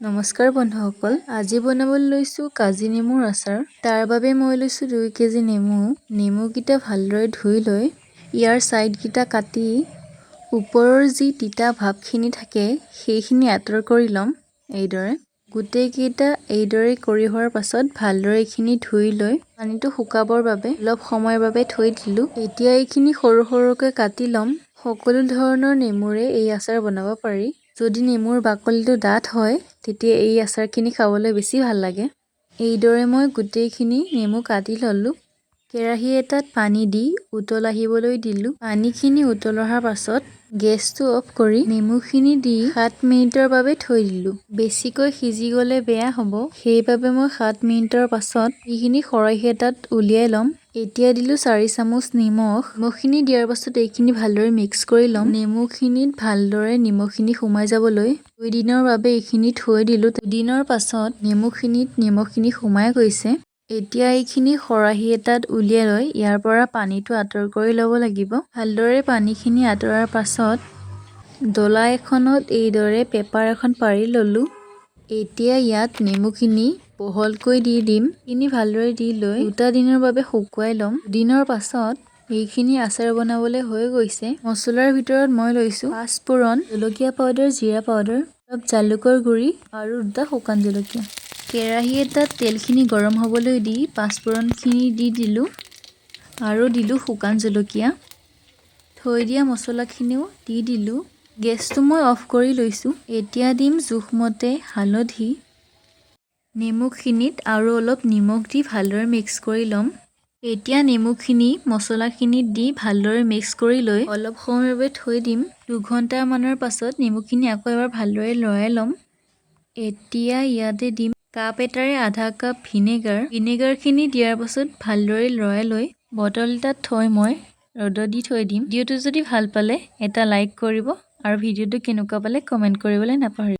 নমস্কাৰ বন্ধুসকল, আজি বনাবলৈ লৈছোঁ কাজি নেমুৰ আচাৰ। তাৰ বাবে মই লৈছোঁ 2 কেজি নেমু। নেমুকেইটা ভালদৰে ধুই লৈ ইয়াৰ ছাইডকেইটা কাটি ওপৰৰ যি তিতা ভাবখিনি থাকে সেইখিনি আঁতৰ কৰি ল'ম। এইদৰে গোটেইকেইটা এইদৰে কৰি হোৱাৰ পাছত ভালদৰে এইখিনি ধুই লৈ পানীটো শুকাবৰ বাবে অলপ সময়ৰ বাবে থৈ দিলোঁ। এতিয়া এইখিনি সৰু সৰুকৈ কাটি ল'ম। সকলো ধৰণৰ নেমুৰে এই আচাৰ বনাব পাৰি। যদি নেমুৰ বাকলিটো ডাঠ হয় তেতিয়া এই আচাৰখিনি খাবলৈ বেছি ভাল লাগে। এইদৰে মই গোটেইখিনি নেমু কাটি ল'লোঁ। কেৰাহী এটাত পানী দি উতল আহিবলৈ দিলোঁ। পানীখিনি উতল অহাৰ পাছত গেছটো অফ কৰি নেমুখিনি দি 7 মিনিটৰ বাবে থৈ দিলোঁ। বেছিকৈ সিজি গ'লে বেয়া হ'ব, সেইবাবে মই 7 মিনিটৰ পাছত এইখিনি খৰাহী এটাত উলিয়াই ল'ম। এতিয়া দিলোঁ 4 চামুচ নিমখ। নিমখখিনি দিয়াৰ পাছত এইখিনি ভালদৰে মিক্স কৰি ল'ম। নেমুখিনিত ভালদৰে নিমখখিনি সোমাই যাবলৈ 2 দিনৰ বাবে এইখিনি থৈ দিলোঁ। 2 দিনৰ পাছত নেমুখিনিত নিমখখিনি সোমাই গৈছে। এতিয়া এইখিনি খৰাহী এটাত উলিয়াই লৈ ইয়াৰ পৰা পানীটো আঁতৰ কৰি ল'ব লাগিব। ভালদৰে পানীখিনি আঁতৰাৰ পাছত ডলা এখনত এইদৰে পেপাৰ এখন পাৰি ল'লোঁ। এতিয়া ইয়াত নেমুখিনি বহলকৈ দি দিম। এইখিনি ভালদৰে দি লৈ 2 দিনৰ বাবে শুকুৱাই ল'ম। দিনৰ পাছত এইখিনি আচাৰ বনাবলৈ হৈ গৈছে। মছলাৰ ভিতৰত মই লৈছোঁ 5 ফোৰণ, জলকীয়া পাউডাৰ, জিৰা পাউডাৰ, অলপ জালুকৰ গুড়ি আৰু 2টা শুকান জলকীয়া। কেৰাহী এটাত তেলখিনি গৰম হ'বলৈ দি 5 ফোৰণখিনি দি দিলোঁ আৰু দিলোঁ শুকান জলকীয়া। থৈ দিয়া মছলাখিনিও দি দিলোঁ। গেছটো মই অফ কৰি লৈছোঁ। এতিয়া দিম জোখমতে হালধি। নেমুখিনিত আৰু অলপ নিমখ দি ভালদৰে মিক্স কৰি ল'ম। এতিয়া নেমুখিনি মছলাখিনিত দি ভালদৰে মিক্স কৰি লৈ অলপ সময়ৰ বাবে থৈ দিম। 2 ঘণ্টামানৰ পাছত নেমুখিনি আকৌ এবাৰ ভালদৰে লৰাই ল'ম। এতিয়া ইয়াতে দিম কাপ এটাৰে আধা কাপ ভিনেগাৰ। ভিনেগাৰখিনি দিয়াৰ পাছত ভালদৰে লৰাই লৈ বটল এটাত থৈ মই ৰ'দত দি থৈ দিম। ভিডিঅ'টো যদি ভাল পালে এটা লাইক কৰিব আৰু ভিডিঅ'টো কেনেকুৱা পালে কমেণ্ট কৰিবলৈ নাপাহৰিব।